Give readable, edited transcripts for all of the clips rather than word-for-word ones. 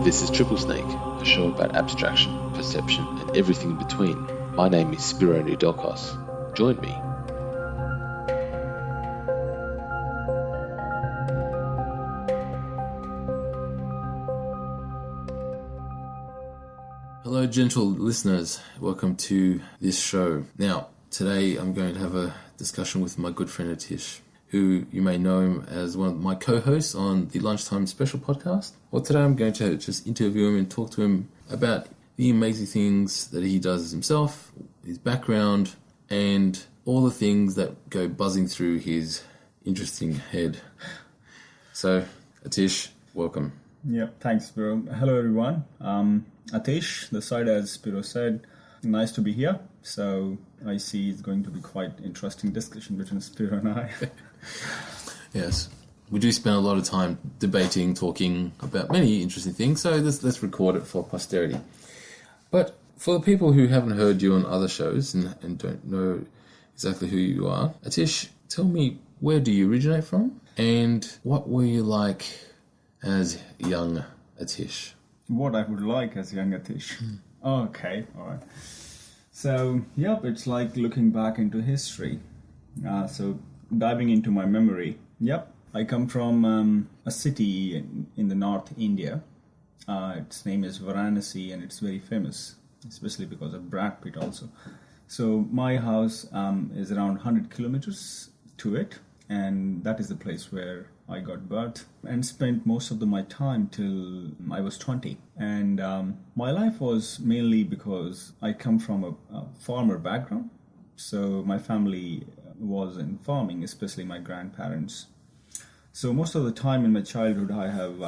This is Triple Snake, a show about abstraction, perception, and everything in between. My name is Spiro Nidokos. Join me. Hello, gentle listeners. Welcome to this show. Now, today I'm going to have a discussion with my good friend Atish, who you may know him as one of my co-hosts on the Lunchtime Special podcast. Well, today I'm going to just interview him and talk to him about the amazing things that he does himself, his background, and all the things that go buzzing through his interesting head. So, Atish, welcome. Yeah, thanks, Spiro. Hello, everyone. Atish, the side, as Spiro said, nice to be here. So I see it's going to be quite interesting discussion between Spiro and I. Yes, we do spend a lot of time debating, talking about many interesting things, so let's record it for posterity. But for the people who haven't heard you on other shows and don't know exactly who you are, Atish, tell me, where do you originate from, and what were you like as young Atish? What I would like as young Atish. Okay, all right. So, yep, it's like looking back into history. So, diving into my memory. Yep, I come from a city in the North India. Its name is Varanasi, and it's very famous, especially because of Brad Pitt also. So, my house is around 100 kilometers to it, and that is the place where I got birth and spent most of my time till I was 20. And my life was mainly because I come from a farmer background. So my family was in farming, especially my grandparents. So most of the time in my childhood, I have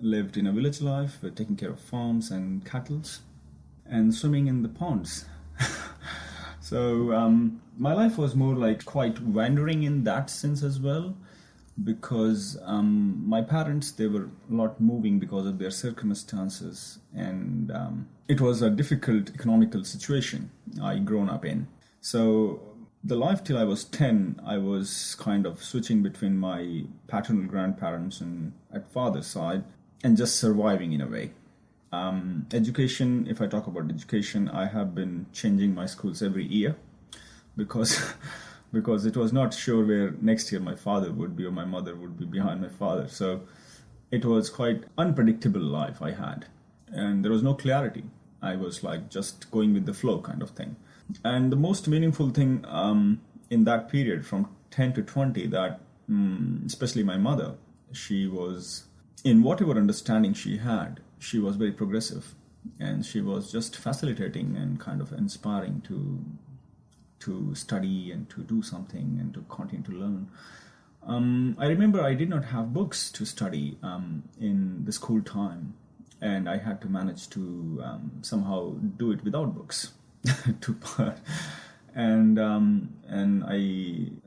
lived in a village life, taking care of farms and cattle and swimming in the ponds. So my life was more like quite wandering in that sense as well. Because my parents, they were a lot moving because of their circumstances, and it was a difficult economical situation I grown up in. So the life till I was 10, I was kind of switching between my paternal grandparents and at father's side and just surviving in a way. Education, if I talk about education, I have been changing my schools every year because it was not sure where next year my father would be or my mother would be behind my father. So it was quite unpredictable life I had. And there was no clarity. I was like just going with the flow kind of thing. And the most meaningful thing in that period from 10 to 20 that, especially my mother, she was, in whatever understanding she had, she was very progressive. And she was just facilitating and kind of inspiring to study and to do something and to continue to learn. I remember I did not have books to study in the school time, and I had to manage to somehow do it without books. And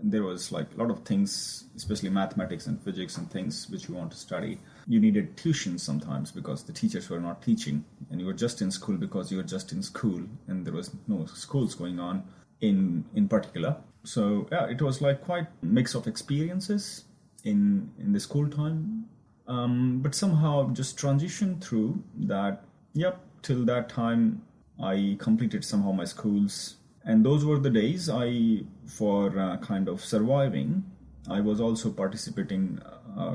there was like a lot of things, especially mathematics and physics and things which you want to study. You needed tuition sometimes because the teachers were not teaching, and you were just in school because you were just in school, and there was no schools going on in particular. So yeah, it was like quite a mix of experiences in the school time, but somehow just transitioned through that. Yep, till that time I completed somehow my schools, and those were the days for kind of surviving. I was also participating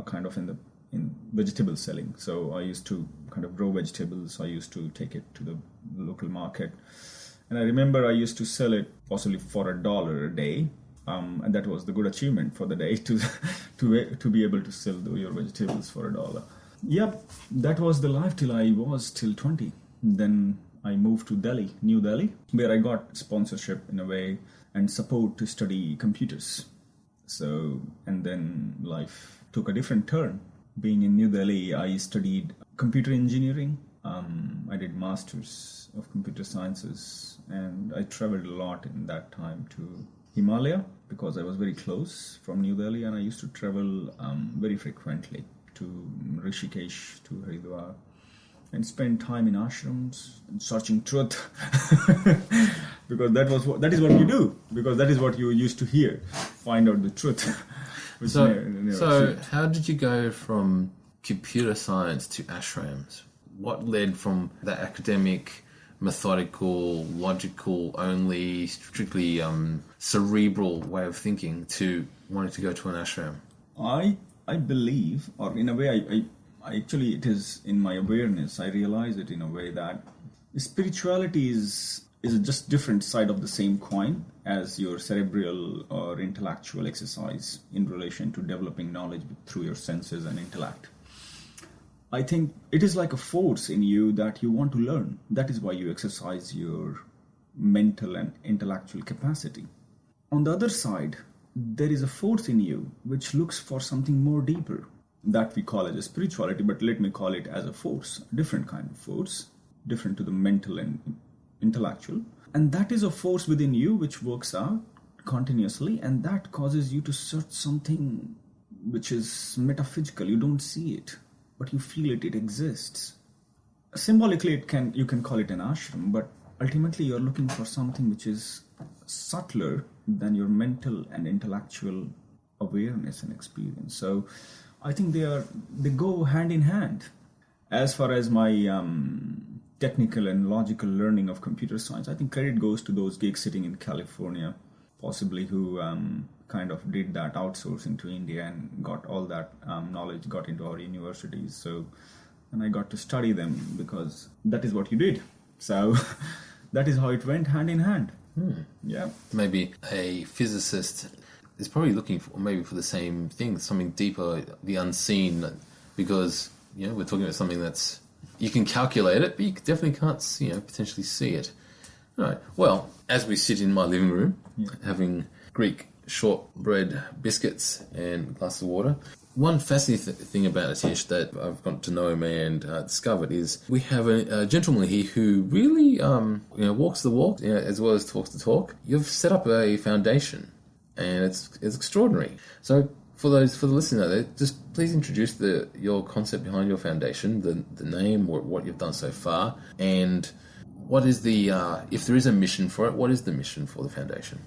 kind of in vegetable selling. So I used to kind of grow vegetables. I used to take it to the local market. And I remember I used to sell it possibly for $1 a day, and that was the good achievement for the day to be able to sell your vegetables for $1. Yep, that was the life till I was till 20. Then I moved to Delhi, New Delhi, where I got sponsorship in a way and support to study computers. So, and then life took a different turn. Being in New Delhi, I studied computer engineering. I did masters of computer sciences, and I traveled a lot in that time to Himalaya because I was very close from New Delhi, and I used to travel very frequently to Rishikesh, to Haridwar, and spend time in ashrams and searching truth because that is what you do, because that is what you used to hear, find out the truth. So how did you go from computer science to ashrams? what led from that academic, methodical, logical, only strictly cerebral way of thinking to wanting to go to an ashram? I believe, or in a way, I actually, it is in my awareness, I realize it in a way that spirituality is just different side of the same coin as your cerebral or intellectual exercise in relation to developing knowledge through your senses and intellect. I think it is like a force in you that you want to learn. That is why you exercise your mental and intellectual capacity. On the other side, there is a force in you which looks for something more deeper. That we call it a spirituality, but let me call it as a force, a different kind of force, different to the mental and intellectual. And that is a force within you which works out continuously, and that causes you to search something which is metaphysical. You don't see it, but you feel it exists. Symbolically, you can call it an ashram, but ultimately you're looking for something which is subtler than your mental and intellectual awareness and experience. So I think they go hand in hand. As far as my technical and logical learning of computer science, I think credit goes to those geeks sitting in California, possibly who kind of did that outsourcing to India and got all that knowledge, got into our universities. So, and I got to study them because that is what you did. So that is how it went hand in hand. Yeah. Maybe a physicist is probably looking for the same thing, something deeper, the unseen, because we're talking about something that's, you can calculate it, but you definitely can't potentially see it. All right. Well, as we sit in my living room having Greek shortbread biscuits and a glass of water, one fascinating thing about Atish that I've got to know him and discovered is we have a gentleman here who really walks the walk as well as talks the talk. You've set up a foundation, and it's extraordinary. So for the listener out there, just please introduce your concept behind your foundation, the name, or what you've done so far, and what is if there is a mission for it, what is the mission for the foundation?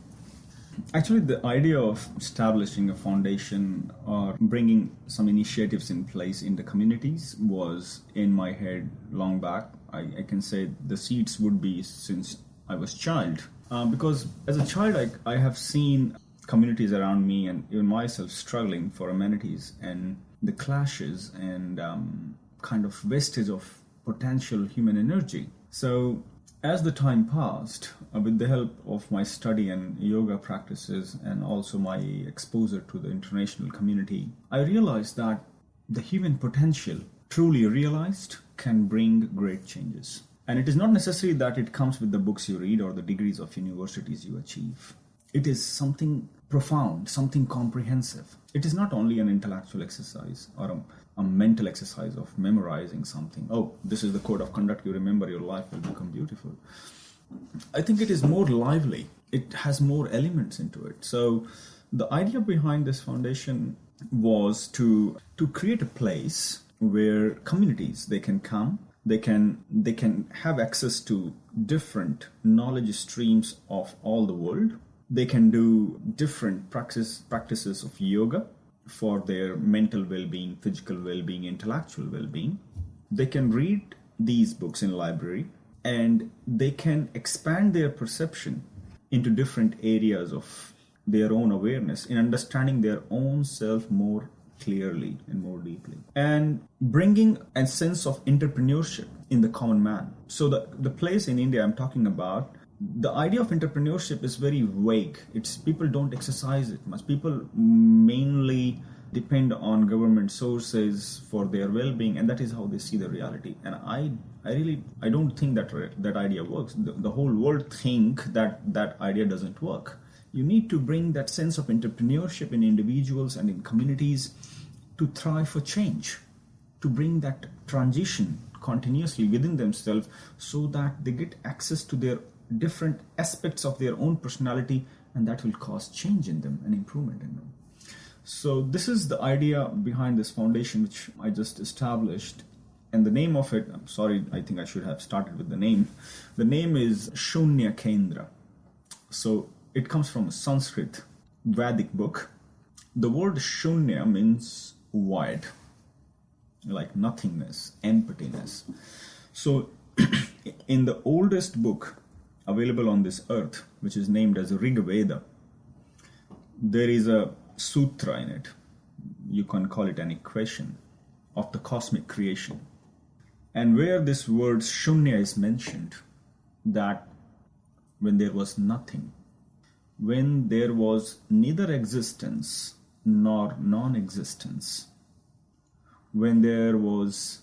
Actually, the idea of establishing a foundation or bringing some initiatives in place in the communities was in my head long back. I can say the seeds would be since I was a child. Because as a child, I have seen communities around me and even myself struggling for amenities and the clashes and kind of wastage of potential human energy. So as the time passed, with the help of my study and yoga practices and also my exposure to the international community, I realized that the human potential, truly realized, can bring great changes. And it is not necessary that it comes with the books you read or the degrees of universities you achieve. It is something profound, something comprehensive. It is not only an intellectual exercise or a mental exercise of memorizing something. Oh, this is the code of conduct, you remember, your life will become beautiful. I think it is more lively. It has more elements into it. So the idea behind this foundation was to create a place where communities, they can come, they can have access to different knowledge streams of all the world. They can do different practices of yoga for their mental well-being, physical well-being, intellectual well-being. They can read these books in library, and they can expand their perception into different areas of their own awareness in understanding their own self more clearly and more deeply, and bringing a sense of entrepreneurship in the common man. So the place in India I'm talking about, the idea of entrepreneurship is very vague. People don't exercise it much. People mainly depend on government sources for their well-being, and that is how they see the reality. And I don't think that idea works. The whole world think that idea doesn't work. You need to bring that sense of entrepreneurship in individuals and in communities to thrive for change, to bring that transition continuously within themselves so that they get access to their different aspects of their own personality, and that will cause change in them and improvement in them. So this is the idea behind this foundation which I just established. And the name of it, I'm sorry, I think I should have started with the name. The name is Shunya Kendra. So it comes from a Sanskrit Vedic book. The word Shunya means void. like nothingness, emptiness. So, in the oldest book available on this earth, which is named as Rig Veda, there is a sutra in it. You can call it an equation of the cosmic creation. And where this word shunya is mentioned, that when there was nothing, when there was neither existence nor non-existence, when there was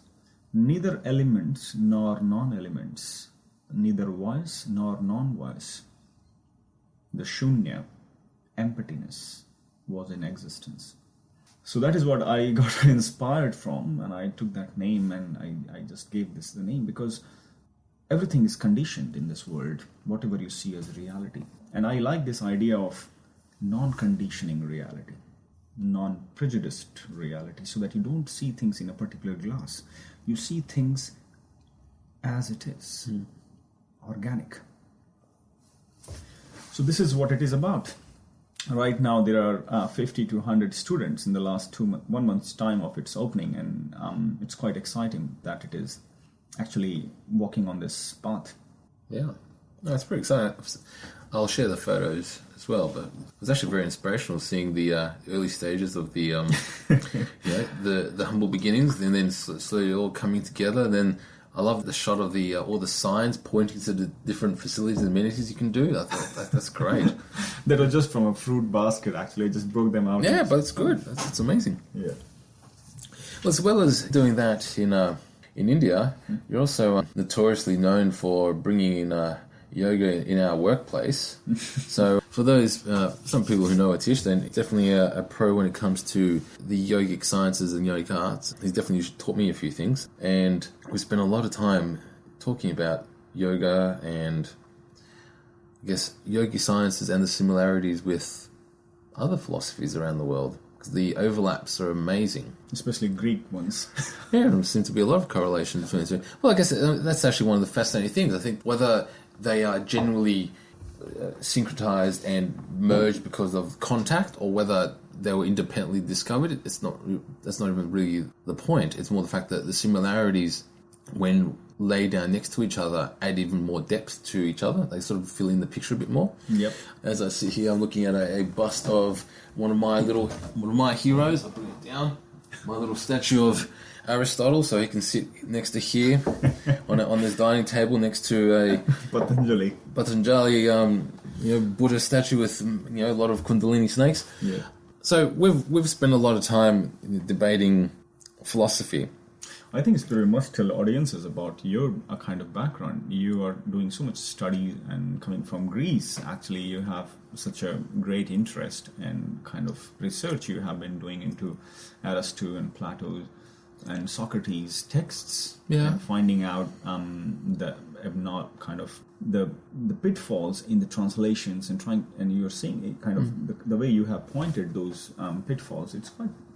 neither elements nor non-elements, neither voice nor non-voice, the shunya, emptiness, was in existence. So that is what I got inspired from, and I took that name and I just gave this the name because everything is conditioned in this world, whatever you see as reality. And I like this idea of non-conditioning reality, non-prejudiced reality, so that you don't see things in a particular glass. You see things as it is, organic. So this is what it is about. Right now there are 50 to 100 students in the last 1 month's time of its opening, and it's quite exciting that it is actually walking on this path. Yeah, that's pretty exciting. I'll share the photos as well, but it was actually very inspirational seeing the early stages of the the humble beginnings, and then slowly all coming together. And then I love the shot of the all the signs pointing to the different facilities and amenities you can do. I thought that's great. That was just from a fruit basket, actually. I just broke them out. Yeah, but it's good. It's amazing. Yeah. Well, as well as doing that in India, you're also notoriously known for bringing in yoga in our workplace. So for those, some people who know Atish, then definitely a pro when it comes to the yogic sciences and yogic arts. He's definitely taught me a few things. And we spent a lot of time talking about yoga and, I guess, yogic sciences and the similarities with other philosophies around the world. Because the overlaps are amazing. Especially Greek ones. Yeah, there seems to be a lot of correlation between the two. Well, I guess that's actually one of the fascinating things. I think whether they are generally syncretized and merged because of contact, or whether they were independently discovered, that's not even really the point. It's more the fact that the similarities, when laid down next to each other, add even more depth to each other. They sort of fill in the picture a bit more. Yep. As I sit here, I'm looking at a bust of one of my heroes. I'll bring it down. My little statue of Aristotle, so he can sit next to here on this dining table next to a Patanjali, Buddha statue with a lot of Kundalini snakes. Yeah. So we've spent a lot of time debating philosophy. I think it's very much tell audiences about your kind of background. You are doing so much study, and coming from Greece, actually, you have such a great interest and kind of research you have been doing into Aristotle and Plato and Socrates' texts, and finding out the pitfalls in the translations, and you're seeing it kind of the way you have pointed those pitfalls.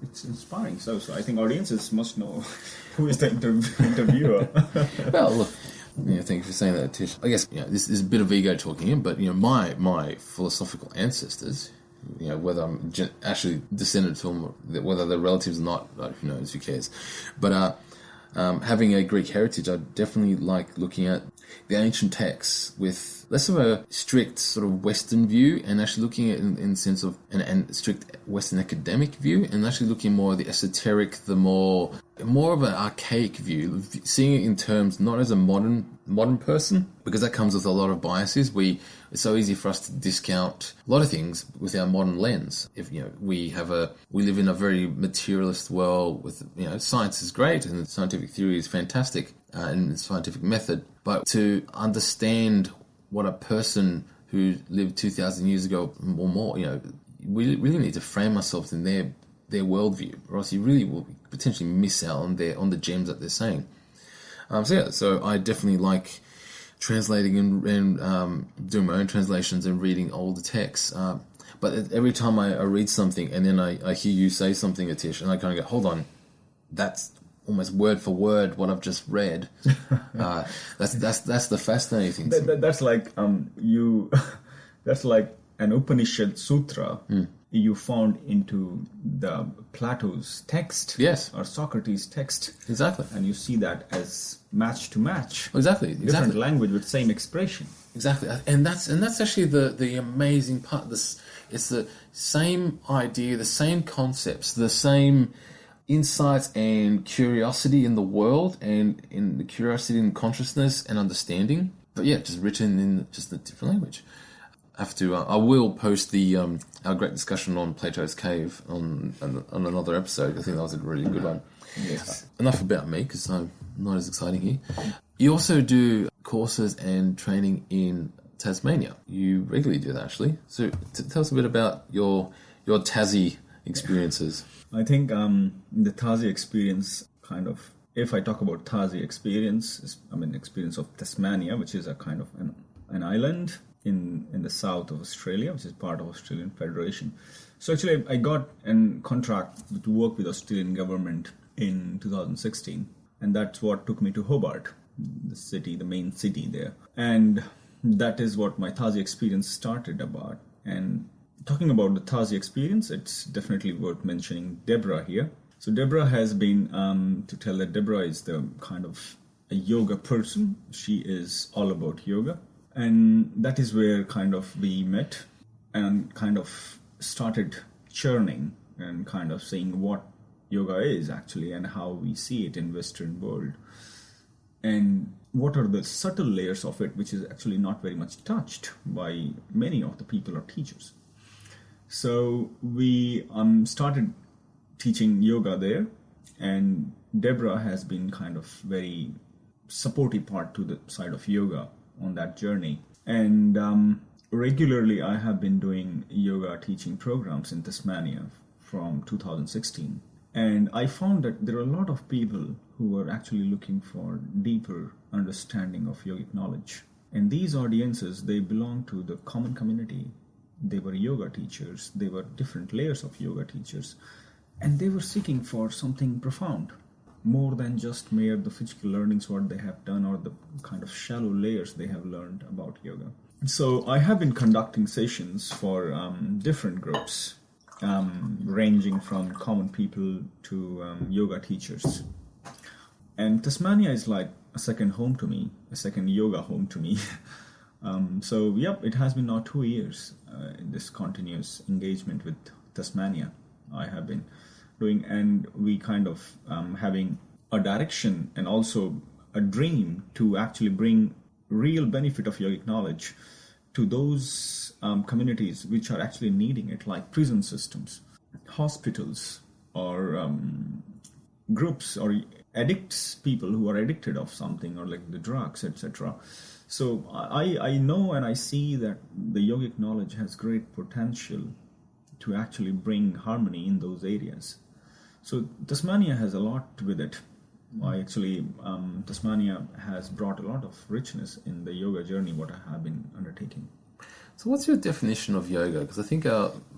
It's inspiring. So I think audiences must know who is the interviewer. Well, look, thank you for saying that, Tish. I guess this is a bit of ego talking here, but my philosophical ancestors, whether I'm actually descended from them, whether they're relatives or not, who knows, who cares. But having a Greek heritage, I definitely like looking at the ancient texts with less of a strict sort of Western view, and actually looking at it in the sense of an strict Western academic view, and actually looking more at the esoteric, the more of an archaic view, seeing it in terms not as a modern person, because that comes with a lot of biases. It's so easy for us to discount a lot of things with our modern lens. If we live in a very materialist world with science is great and scientific theory is fantastic and scientific method, but to understand what a person who lived 2,000 years ago or more, we really need to frame ourselves in their worldview, or else you really will potentially miss out on the gems that they're saying. So I definitely like translating and doing my own translations and reading older texts. But every time I read something and then I hear you say something, Atish, and I kind of go, hold on, that's almost word for word what I've just read. That's the fascinating thing. That's like that's like an Upanishad sutra you found into the Plato's text, Yes. or Socrates' text, Exactly. and you see that as match to match, Exactly. different language with same expression. Exactly, and that's actually the amazing part. It's the same idea, the same concepts, the same insights and curiosity in the world, and in the curiosity in consciousness and understanding. But yeah, just written in just a different language. I will post the our great discussion on Plato's Cave on another episode. I think that was a really good one. Yes. Enough about me, because I'm not as exciting here. You also do courses and training in Tasmania. You regularly do that, actually. So tell us a bit about your Tassie experiences. I think the Tassie experience if I talk about Tassie experience, experience of Tasmania, which is a kind of an island in the south of Australia, which is part of Australian Federation. So actually I got a contract to work with Australian government in 2016, and that's what took me to Hobart, the main city there. And that is what my Tassie experience started about. And talking about the Tassie experience, it's definitely worth mentioning Deborah here. So Deborah has been, to tell that Deborah is the kind of a yoga person. She is all about yoga. And that is where kind of we met and kind of started churning and kind of seeing what yoga is actually and how we see it in Western world. And what are the subtle layers of it, which is actually not very much touched by many of the people or teachers. So we started teaching yoga there, and Deborah has been kind of very supportive part to the side of yoga on that journey. And regularly I have been doing yoga teaching programs in Tasmania from 2016. And I found that there are a lot of people who are actually looking for deeper understanding of yogic knowledge. And these audiences, they belong to the common community. They were yoga teachers. They were different layers of yoga teachers. And they were seeking for something profound, more than just mere the physical learnings what they have done or the kind of shallow layers they have learned about yoga. So I have been conducting sessions for different groups, ranging from common people to yoga teachers. And Tasmania is like a second home to me, a second yoga home to me. So it has been now 2 years in this continuous engagement with Tasmania I have been doing, and we kind of having a direction and also a dream to actually bring real benefit of yogic knowledge to those communities which are actually needing it, like prison systems, hospitals, or groups or addicts, people who are addicted of something or like the drugs, etc. So I know and I see that the yogic knowledge has great potential to actually bring harmony in those areas. So Tasmania has a lot with it. Tasmania has brought a lot of richness in the yoga journey what I have been undertaking. So what's your definition of yoga? Because I think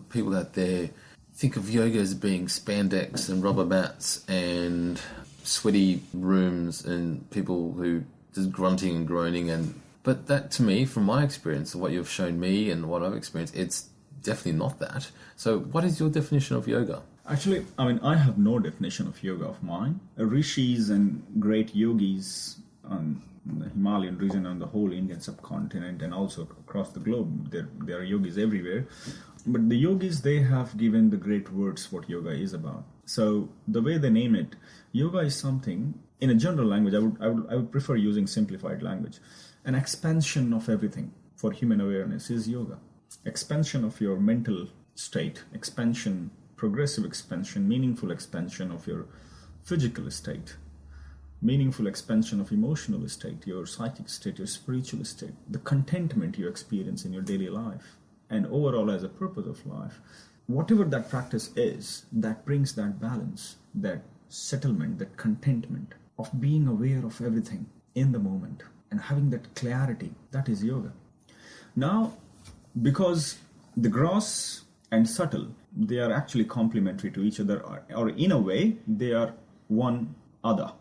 people out there think of yoga as being spandex and rubber mats and sweaty rooms and people who just grunting and groaning. But that, to me, from my experience, what you've shown me and what I've experienced, it's definitely not that. So what is your definition of yoga? Actually, I have no definition of yoga of mine. Rishis and great yogis on the Himalayan region, on the whole Indian subcontinent, and also across the globe, there are yogis everywhere. But the yogis, they have given the great words what yoga is about. So the way they name it, yoga is something, in a general language, I would prefer using simplified language. An expansion of everything for human awareness is yoga. Expansion of your mental state, expansion, progressive expansion, meaningful expansion of your physical state, meaningful expansion of emotional state, your psychic state, your spiritual state, the contentment you experience in your daily life, and overall as a purpose of life. Whatever that practice is, that brings that balance, that settlement, that contentment of being aware of everything in the moment and having that clarity, that is yoga. Now, because the gross and subtle, they are actually complementary to each other, or in a way, they are one other.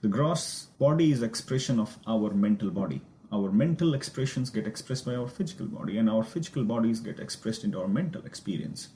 The gross body is expression of our mental body. Our mental expressions get expressed by our physical body, and our physical bodies get expressed into our mental experience.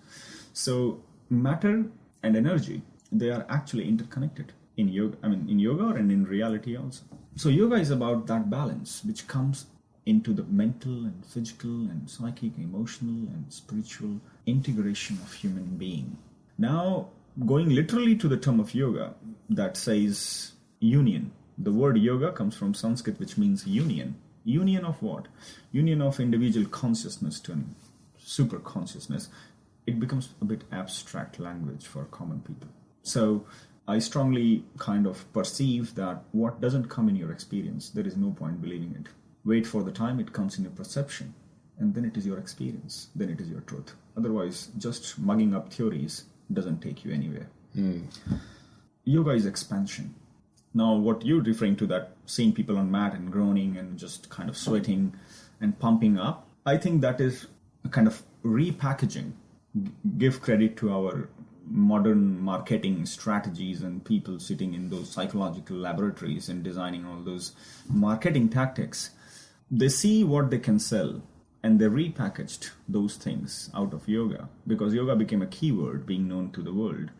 So matter and energy, they are actually interconnected in yoga. In yoga and in reality also. So yoga is about that balance which comes into the mental and physical and psychic, emotional and spiritual integration of human being. Now, going literally to the term of yoga that says union. The word yoga comes from Sanskrit, which means union. Union of what? Union of individual consciousness to super consciousness. It becomes a bit abstract language for common people. So I strongly kind of perceive that what doesn't come in your experience, there is no point believing it. Wait for the time it comes in your perception, and then it is your experience, then it is your truth. Otherwise, just mugging up theories doesn't take you anywhere. Yoga is expansion. Now, what you're referring to, that seeing people on mat and groaning and just kind of sweating and pumping up, I think that is a kind of repackaging. Give credit to our modern marketing strategies and people sitting in those psychological laboratories and designing all those marketing tactics. They see what they can sell and they repackaged those things out of yoga, because yoga became a keyword being known to the world.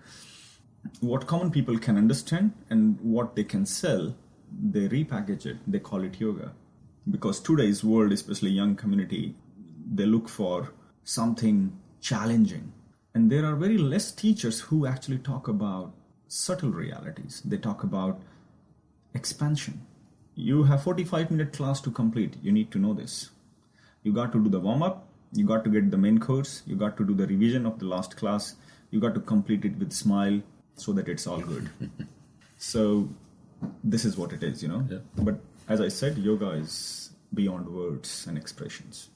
What common people can understand and what they can sell, they repackage it, they call it yoga. Because today's world, especially young community, they look for something challenging. And there are very less teachers who actually talk about subtle realities. They talk about expansion. You have 45-minute class to complete. You need to know this. You got to do the warm-up. You got to get the main course. You got to do the revision of the last class. You got to complete it with smile so that it's all good. So this is what it is, Yeah. But as I said, yoga is beyond words and expressions.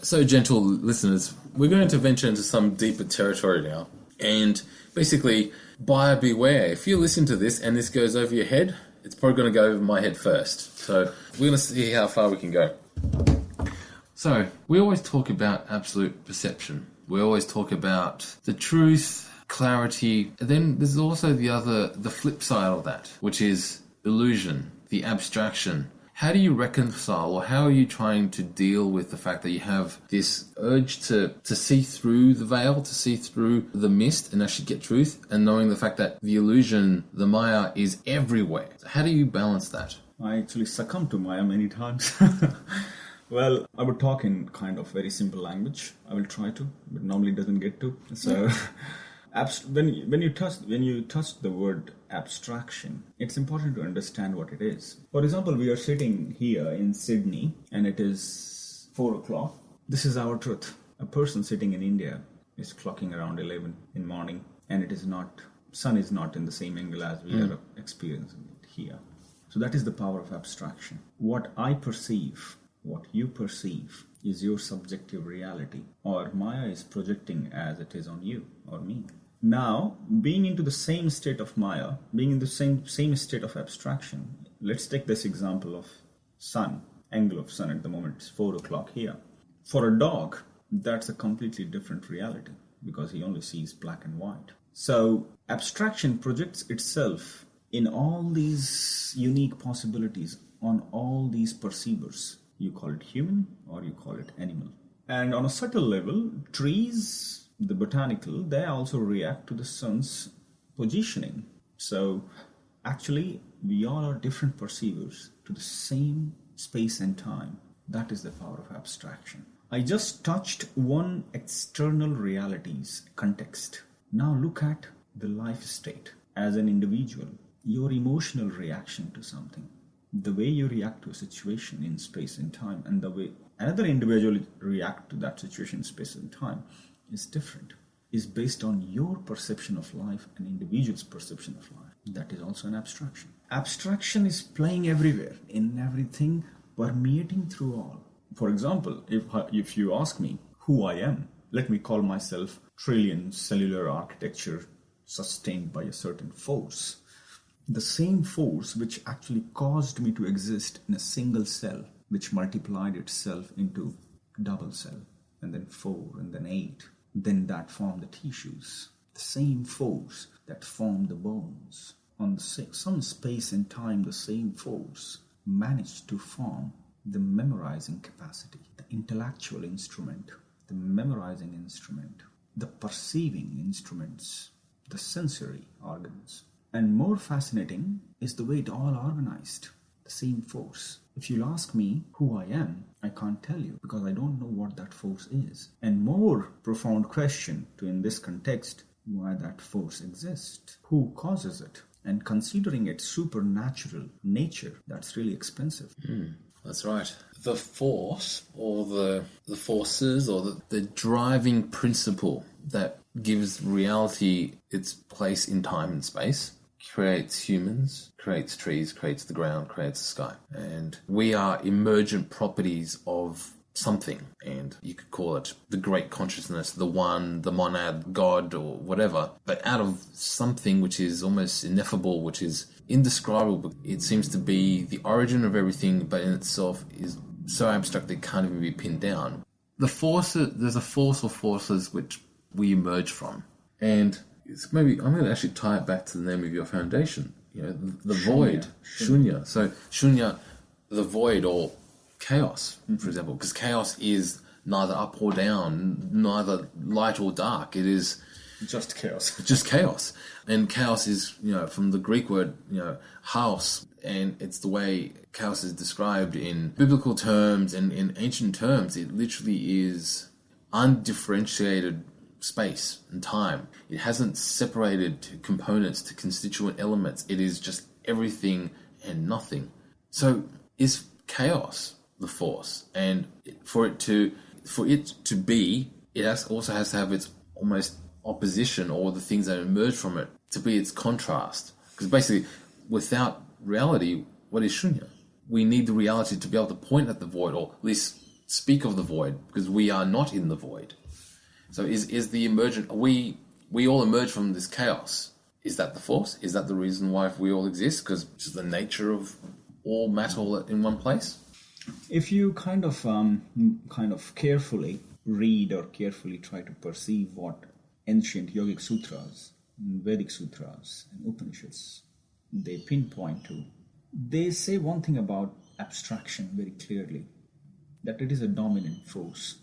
So, gentle listeners, we're going to venture into some deeper territory now. And basically, buyer beware. If you listen to this and this goes over your head, it's probably going to go over my head first. So, we're going to see how far we can go. So, we always talk about absolute perception. We always talk about the truth, clarity. And then there's also the flip side of that, which is illusion, the abstraction. How do you reconcile, or how are you trying to deal with the fact that you have this urge to see through the veil, to see through the mist and actually get truth, and knowing the fact that the illusion, the Maya, is everywhere? So how do you balance that? I actually succumbed to Maya many times. Well, I would talk in kind of very simple language. I will try to, but normally it doesn't get to. So when you touch the word abstraction, it's important to understand what it is. For example, we are sitting here in Sydney and it is 4 o'clock. This is our truth. A person sitting in India is clocking around 11 in the morning, and sun is not in the same angle as we are experiencing it here. So that is the power of abstraction. What I perceive, what you perceive, is your subjective reality, or Maya is projecting as it is on you or me. Now, being into the same state of Maya, being in the same state of abstraction, let's take this example of sun, angle of sun at the moment, it's 4 o'clock here. For a dog, that's a completely different reality, because he only sees black and white. So, abstraction projects itself in all these unique possibilities on all these perceivers. You call it human or you call it animal. And on a subtle level, trees, the botanical, they also react to the sun's positioning. So actually, we all are different perceivers to the same space and time. That is the power of abstraction. I just touched one external reality's context. Now look at the life state as an individual, your emotional reaction to something, the way you react to a situation in space and time, and the way another individual react to that situation in space and time is different, is based on your perception of life, an individual's perception of life. That is also an abstraction. Abstraction is playing everywhere, in everything, permeating through all. For example, if you ask me who I am, let me call myself trillion cellular architecture sustained by a certain force. The same force which actually caused me to exist in a single cell, which multiplied itself into double cell, and then 4, and then 8. Then that formed the tissues. The same force that formed the bones. On some space and time, the same force managed to form the memorizing capacity, the intellectual instrument, the memorizing instrument, the perceiving instruments, the sensory organs. And more fascinating is the way it all organized, the same force. If you'll ask me who I am, I can't tell you because I don't know what that force is. And more profound question to in this context, why that force exists, who causes it, and considering its supernatural nature, that's really expensive. That's right. The force, or the forces, or the driving principle that gives reality its place in time and space, creates humans, creates trees, creates the ground, creates the sky. And we are emergent properties of something, and you could call it the great consciousness, the one, the monad, God, or whatever, but out of something which is almost ineffable, which is indescribable. It seems to be the origin of everything, but in itself is so abstract that it can't even be pinned down. There's a force or forces which we emerge from, and it's maybe I'm going to actually tie it back to the name of your foundation, the void, shunya. So shunya, the void, or chaos, for example, because chaos is neither up or down, neither light or dark. It is just chaos. Just chaos. And chaos is, from the Greek word, chaos, and it's the way chaos is described in biblical terms and in ancient terms. It literally is undifferentiated space and time. It hasn't separated components to constituent elements. It is just everything and nothing. So is chaos the force? And for it to be, it also has to have its almost opposition, or the things that emerge from it, to be its contrast. Because basically, without reality, what is shunya? We need the reality to be able to point at the void, or at least speak of the void, because we are not in the void. So is the emergent, we all emerge from this chaos. Is that the force? Is that the reason why we all exist? Because it's the nature of all matter all in one place? If you kind of carefully read or carefully try to perceive what ancient yogic sutras, Vedic sutras, and Upanishads they pinpoint to, they say one thing about abstraction very clearly, that it is a dominant force.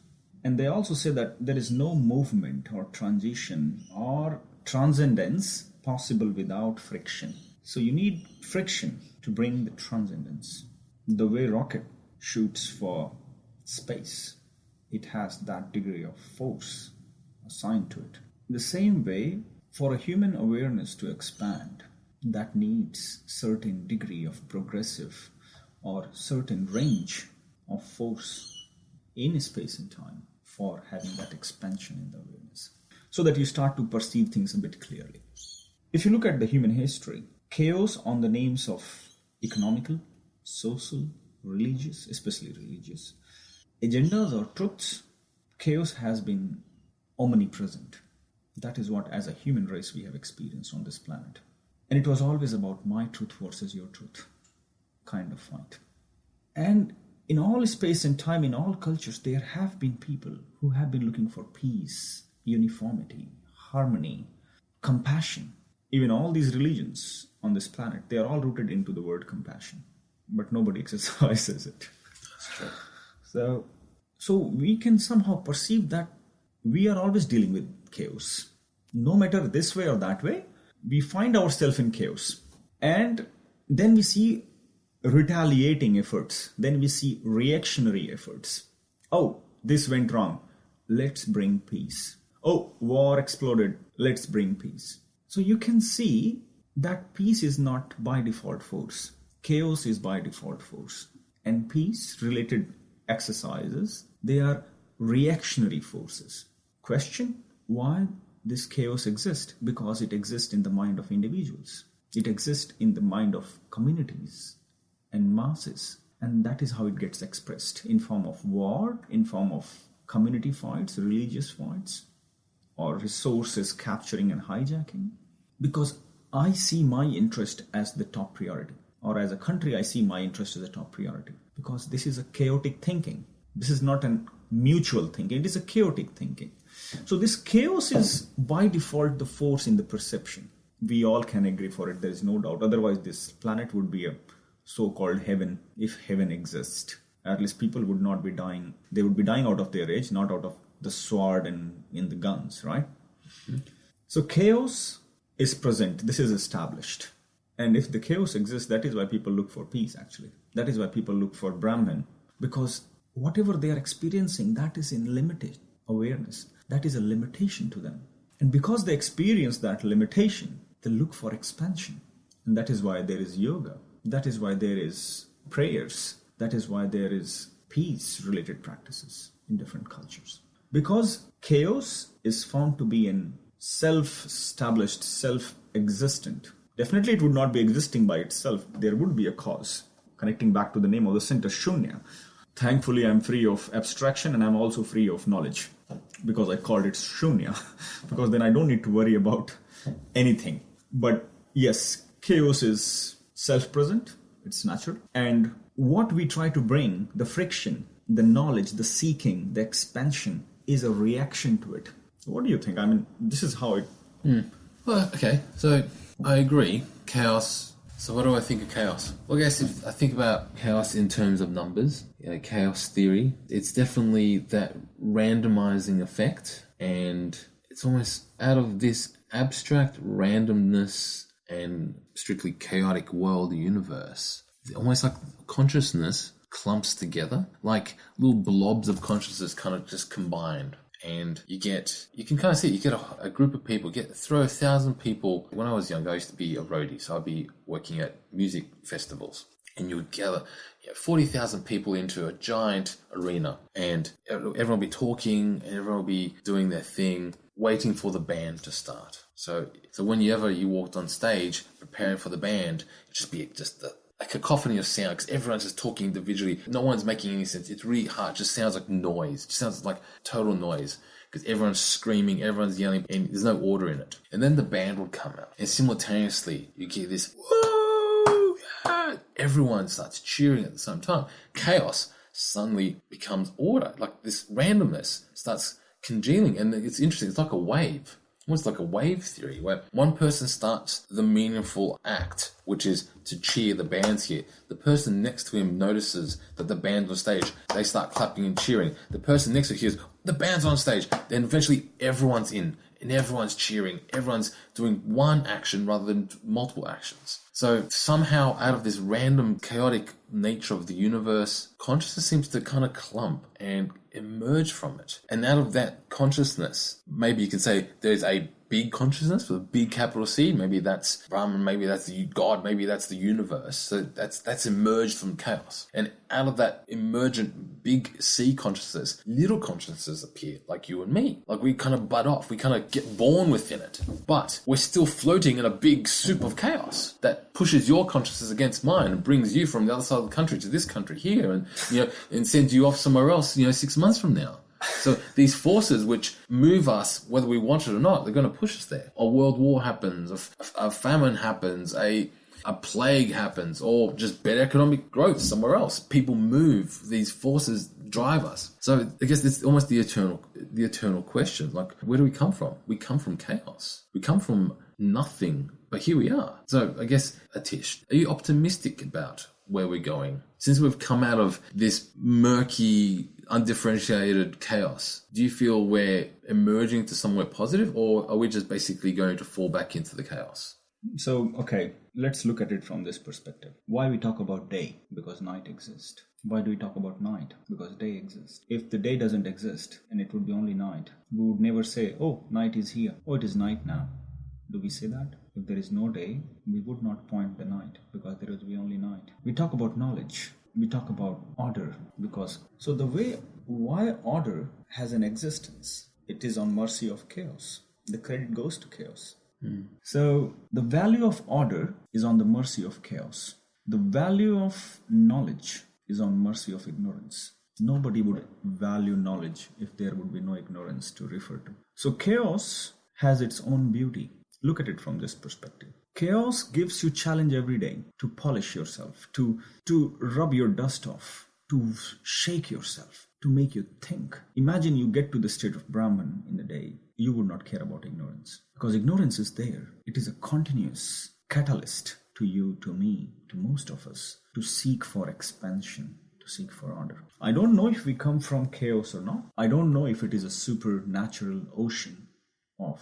And they also say that there is no movement or transition or transcendence possible without friction. So you need friction to bring the transcendence. The way rocket shoots for space, it has that degree of force assigned to it. The same way, for a human awareness to expand, that needs certain degree of progressive or certain range of force in space and time for having that expansion in the awareness, so that you start to perceive things a bit clearly. If you look at the human history, chaos on the names of economical, social, religious, especially religious, agendas or truths, chaos has been omnipresent. That is what, as a human race, we have experienced on this planet. And it was always about my truth versus your truth kind of fight. And in all space and time, in all cultures, there have been people who have been looking for peace, uniformity, harmony, compassion. Even all these religions on this planet, they are all rooted into the word compassion. But nobody exercises it. That's true. So we can somehow perceive that we are always dealing with chaos. No matter this way or that way, we find ourselves in chaos. And then we see retaliating efforts. Then we see reactionary efforts. Oh, this went wrong. Let's bring peace. Oh, war exploded. Let's bring peace. So you can see that peace is not by default force. Chaos is by default force. And peace-related exercises, they are reactionary forces. Question, why this chaos exists? Because it exists in the mind of individuals. It exists in the mind of communities and masses. And that is how it gets expressed in form of war, in form of community fights, religious fights, or resources capturing and hijacking. Because I see my interest as the top priority. Or as a country, I see my interest as a top priority. Because this is a chaotic thinking. This is not a mutual thinking. It is a chaotic thinking. So this chaos is by default the force in the perception. We all can agree for it. There is no doubt. Otherwise, this planet would be a so-called heaven, if heaven exists. At least people would not be dying. They would be dying out of their age, not out of the sword and in the guns, right? So chaos is present. This is established. And if the chaos exists, that is why people look for peace, actually. That is why people look for Brahman. Because whatever they are experiencing, that is in limited awareness. That is a limitation to them. And because they experience that limitation, they look for expansion. And that is why there is yoga. That is why there is prayers. That is why there is peace-related practices in different cultures. Because chaos is found to be in self-established, self-existent. Definitely it would not be existing by itself. There would be a cause. Connecting back to the name of the center, Shunya. Thankfully, I'm free of abstraction and I'm also free of knowledge. Because I called it Shunya. Because then I don't need to worry about anything. But yes, chaos is self-present. It's natural. And what we try to bring, the friction, the knowledge, the seeking, the expansion, is a reaction to it. What do you think? I mean, this is how it... Well, okay, so I agree. Chaos. So what do I think of chaos? Well, I guess if I think about chaos in terms of numbers, chaos theory, it's definitely that randomizing effect, and it's almost out of this abstract randomness and strictly chaotic world universe, almost like consciousness clumps together, like little blobs of consciousness kind of just combined. And you can kind of see, you get a group of people, throw 1,000 people. When I was young, I used to be a roadie, so I'd be working at music festivals. And you would gather 40,000 people into a giant arena, and everyone would be talking, and everyone would be doing their thing, waiting for the band to start. So whenever you walked on stage, preparing for the band, it'd just be a cacophony of sound, because everyone's just talking individually. No one's making any sense. It's really hard. It just sounds like noise. It just sounds like total noise, because everyone's screaming, everyone's yelling, and there's no order in it. And then the band would come out, and simultaneously you get this, whoa, yeah! Everyone starts cheering at the same time. Chaos suddenly becomes order. Like this randomness starts congealing, and it's interesting. It's like a wave. Almost like a wave theory, where one person starts the meaningful act, which is to cheer, the band's here. The person next to him notices that the band's on stage. They start clapping and cheering. The person next to him hears, the band's on stage. Then eventually everyone's in, and everyone's cheering. Everyone's doing one action rather than multiple actions. So somehow out of this random, chaotic nature of the universe, consciousness seems to kind of clump and emerge from it. And out of that consciousness, maybe you can say there's a big consciousness with a big capital C. Maybe that's Brahman, maybe that's the God, maybe that's the universe. So that's emerged from chaos. And out of that emergent big C consciousness, little consciousnesses appear, like you and me. Like we kind of bud off, we kind of get born within it. But we're still floating in a big soup of chaos that pushes your consciousness against mine and brings you from the other side of the country to this country here, and and sends you off somewhere else 6 months from now. So these forces which move us, whether we want it or not, they're going to push us there. A world war happens, a famine happens, a plague happens, or just better economic growth somewhere else. People move. These forces drive us. So I guess it's almost the eternal question. Like, where do we come from? We come from chaos. We come from nothing, but here we are. So I guess, Atish, are you optimistic about where we're going? Since we've come out of this murky, undifferentiated chaos, do you feel we're emerging to somewhere positive, or are we just basically going to fall back into the chaos? So, okay, let's look at it from this perspective. Why we talk about day? Because night exists. Why do we talk about night? Because day exists. If the day doesn't exist and it would be only night, we would never say, oh, night is here. Oh, it is night now. Do we say that? If there is no day, we would not point the night, because there would be only night. We talk about knowledge. We talk about order, because so why order has an existence, it is on mercy of chaos. The credit goes to chaos. So the value of order is on the mercy of chaos. The value of knowledge is on mercy of ignorance. Nobody would value knowledge if there would be no ignorance to refer to. So chaos has its own beauty. Look at it from this perspective. Chaos gives you challenge every day to polish yourself, to rub your dust off, to shake yourself, to make you think. Imagine you get to the state of Brahman in a day. You would not care about ignorance, because ignorance is there. It is a continuous catalyst to you, to me, to most of us, to seek for expansion, to seek for order. I don't know if we come from chaos or not. I don't know if it is a supernatural ocean of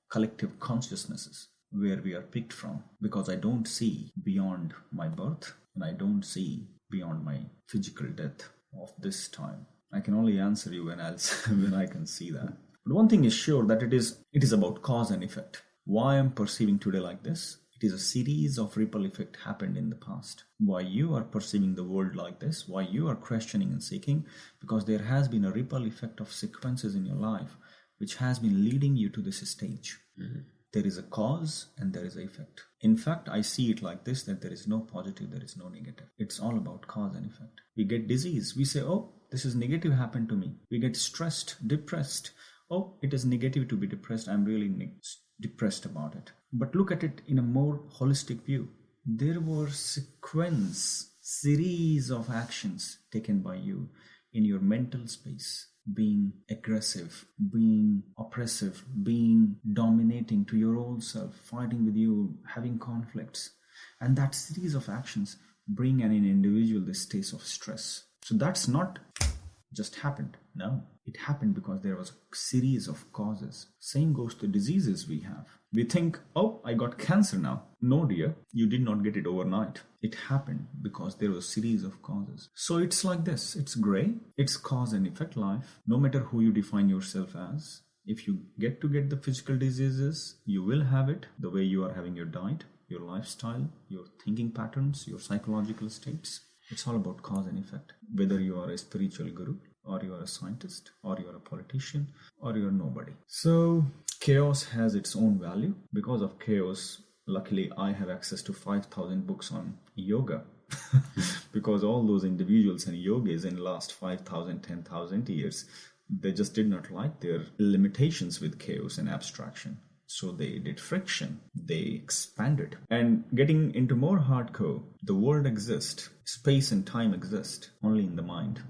collective consciousnesses where we are picked from, because I don't see beyond my birth and I don't see beyond my physical death of this time. I can only answer you when I can see that. But one thing is sure, that it is about cause and effect. Why I'm perceiving today like this? It is a series of ripple effect happened in the past. Why you are perceiving the world like this, why you are questioning and seeking, because there has been a ripple effect of sequences in your life which has been leading you to this stage. Mm-hmm. There is a cause and there is an effect. In fact, I see it like this, that there is no positive, there is no negative. It's all about cause and effect. We get disease. We say, oh, this is negative happened to me. We get stressed, depressed. Oh, it is negative to be depressed. I'm really depressed about it. But look at it in a more holistic view. There were series of actions taken by you in your mental space, being aggressive, being oppressive, being dominating to your own self, fighting with you, having conflicts. And that series of actions bring an individual this state of stress. So that's not just happened. No, it happened because there was a series of causes. Same goes to diseases we have. We think, oh, I got cancer now. No, dear, you did not get it overnight. It happened because there was a series of causes. So it's like this. It's gray. It's cause and effect life. No matter who you define yourself as, if you get the physical diseases, you will have it the way you are having your diet, your lifestyle, your thinking patterns, your psychological states. It's all about cause and effect. Whether you are a spiritual guru, or you are a scientist, or you are a politician, or you are nobody. So chaos has its own value. Because of chaos, luckily I have access to 5,000 books on yoga. Because all those individuals and yogis in the last 5,000, 10,000 years, they just did not like their limitations with chaos and abstraction. So they did friction, they expanded. And getting into more hardcore, the world exists, space and time exist only in the mind.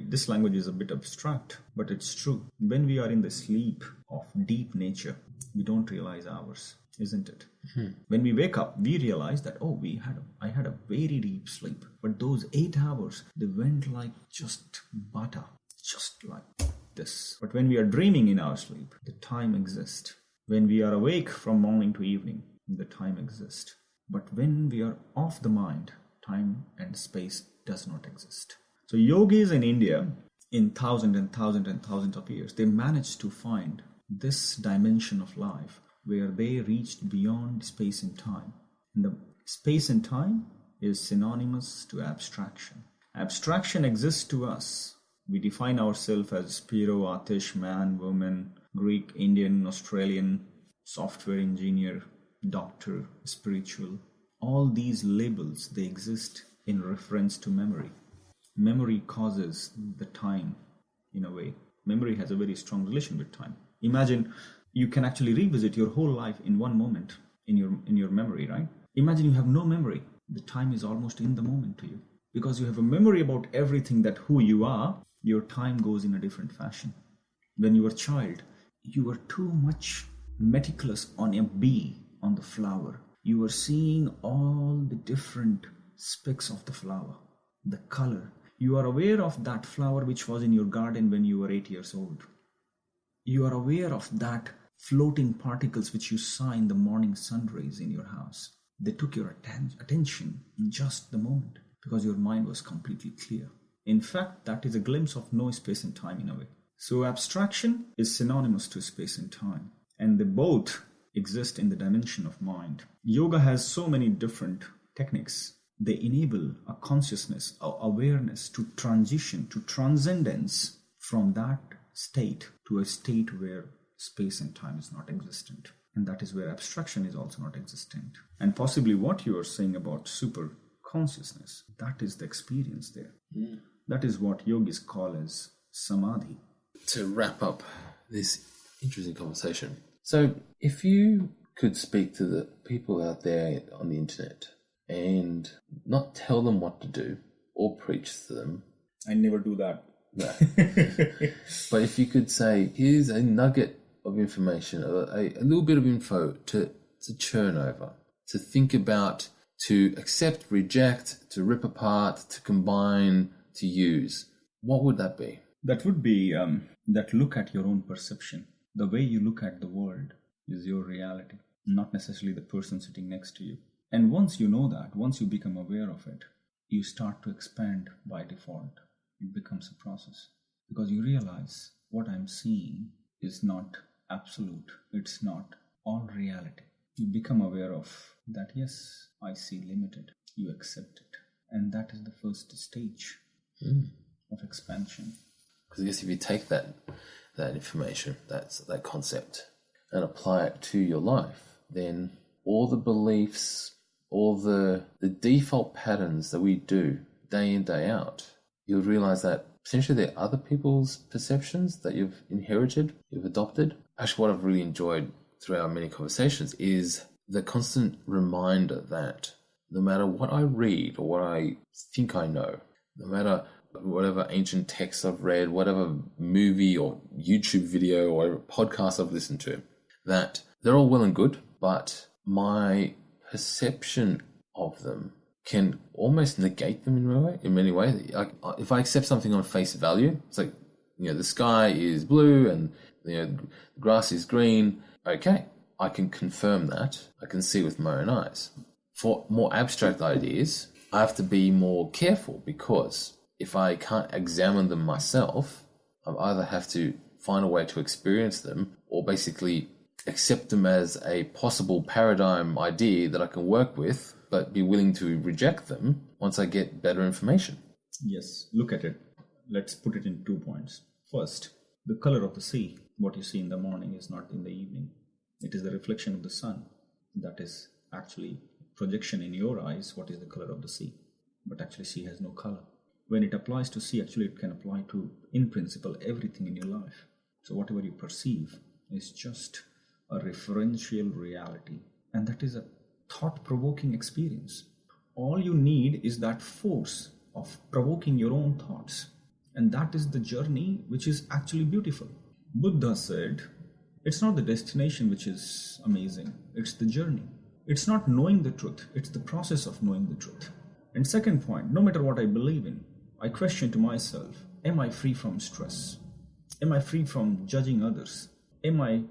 This language is a bit abstract, but it's true. When we are in the sleep of deep nature, we don't realize hours, isn't it? Mm-hmm. When we wake up, we realize that, oh, I had a very deep sleep. But those 8 hours, they went like just butter, just like this. But when we are dreaming in our sleep, the time exists. When we are awake from morning to evening, the time exists. But when we are off the mind, time and space does not exist. So yogis in India, in thousands and thousands and thousands of years, they managed to find this dimension of life where they reached beyond space and time. And the space and time is synonymous to abstraction. Abstraction exists to us. We define ourselves as Spiro, Atish, man, woman, Greek, Indian, Australian, software engineer, doctor, spiritual. All these labels, they exist in reference to memory. Memory causes the time in a way. Memory has a very strong relation with time. Imagine you can actually revisit your whole life in one moment in your memory, right? Imagine you have no memory. The time is almost in the moment to you. Because you have a memory about everything, that who you are, your time goes in a different fashion. When you were a child, you were too much meticulous on a bee, on the flower. You were seeing all the different specks of the flower, the color. You are aware of that flower which was in your garden when you were 8 years old. You are aware of that floating particles which you saw in the morning sun rays in your house. They took your attention in just the moment because your mind was completely clear. In fact, that is a glimpse of no space and time in a way. So abstraction is synonymous to space and time, and they both exist in the dimension of mind. Yoga has so many different techniques. They enable a consciousness, a awareness to transition, to transcendence from that state to a state where space and time is not existent. And that is where abstraction is also not existent. And possibly what you are saying about super consciousness, that is the experience there. Yeah. That is what yogis call as samadhi. To wrap up this interesting conversation, so if you could speak to the people out there on the internet and not tell them what to do or preach to them. I never do that. No. But if you could say, here's a nugget of information, a little bit of info to churn over, to think about, to accept, reject, to rip apart, to combine, to use, what would that be? That would be that look at your own perception. The way you look at the world is your reality, not necessarily the person sitting next to you. And once you know that, once you become aware of it, you start to expand by default. It becomes a process because you realize what I'm seeing is not absolute. It's not all reality. You become aware of that, yes, I see limited. You accept it. And that is the first stage of expansion. Because I guess if you take that information, that concept, and apply it to your life, then all the beliefs, all the default patterns that we do day in, day out, you'll realize that essentially they're other people's perceptions that you've inherited, you've adopted. Actually, what I've really enjoyed through our many conversations is the constant reminder that no matter what I read or what I think I know, no matter whatever ancient text I've read, whatever movie or YouTube video or podcast I've listened to, that they're all well and good, but my perception of them can almost negate them in many ways. Like, if I accept something on face value, it's like, the sky is blue and the grass is green. Okay, I can confirm that. I can see with my own eyes. For more abstract ideas, I have to be more careful because if I can't examine them myself, I either have to find a way to experience them or basically accept them as a possible paradigm idea that I can work with, but be willing to reject them once I get better information. Yes, look at it. Let's put it in 2 points. First, the color of the sea, what you see in the morning is not in the evening. It is the reflection of the sun. That is actually projection in your eyes, what is the color of the sea. But actually sea has no color. When it applies to sea, actually it can apply to, in principle, everything in your life. So whatever you perceive is just a referential reality. And that is a thought-provoking experience. All you need is that force of provoking your own thoughts. And that is the journey which is actually beautiful. Buddha said, it's not the destination which is amazing, it's the journey. It's not knowing the truth, it's the process of knowing the truth. And second point, no matter what I believe in, I question to myself, am I free from stress? Am I free from judging others? Am I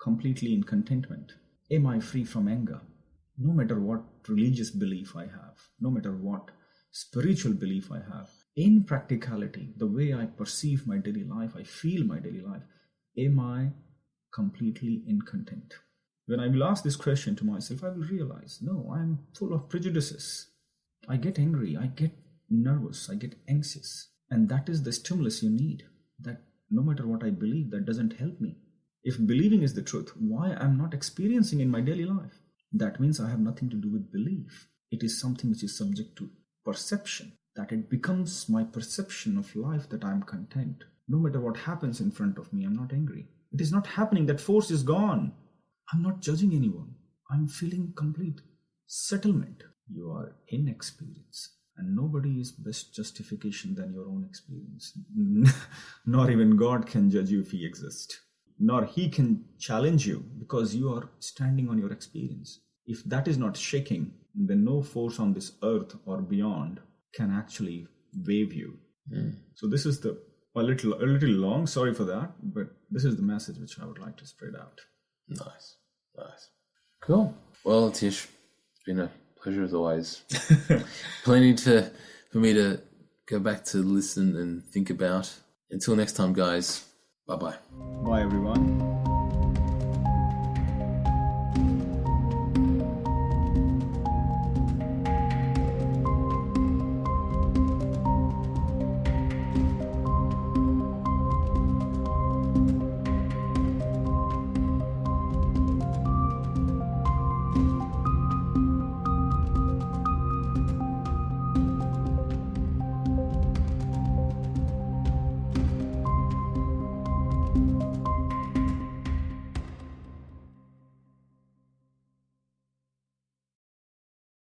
completely in contentment? Am I free from anger? No matter what religious belief I have, no matter what spiritual belief I have, in practicality, the way I perceive my daily life, I feel my daily life, am I completely in content? When I will ask this question to myself, I will realize, no, I am full of prejudices. I get angry, I get nervous, I get anxious. And that is the stimulus you need. That no matter what I believe, that doesn't help me. If believing is the truth, why I'm not experiencing in my daily life? That means I have nothing to do with belief. It is something which is subject to perception. That it becomes my perception of life that I'm content. No matter what happens in front of me, I'm not angry. It is not happening. That force is gone. I'm not judging anyone. I'm feeling complete settlement. You are in experience. And nobody is best justification than your own experience. Nor even God can judge you if he exists. Nor he can challenge you because you are standing on your experience. If that is not shaking, then no force on this earth or beyond can actually wave you. So this is a little long, sorry for that, but this is the message which I would like to spread out. Nice. Cool. Well, Atish, it's been a pleasure as always. Plenty for me to go back to listen and think about. Until next time, guys, bye-bye. Bye, everyone.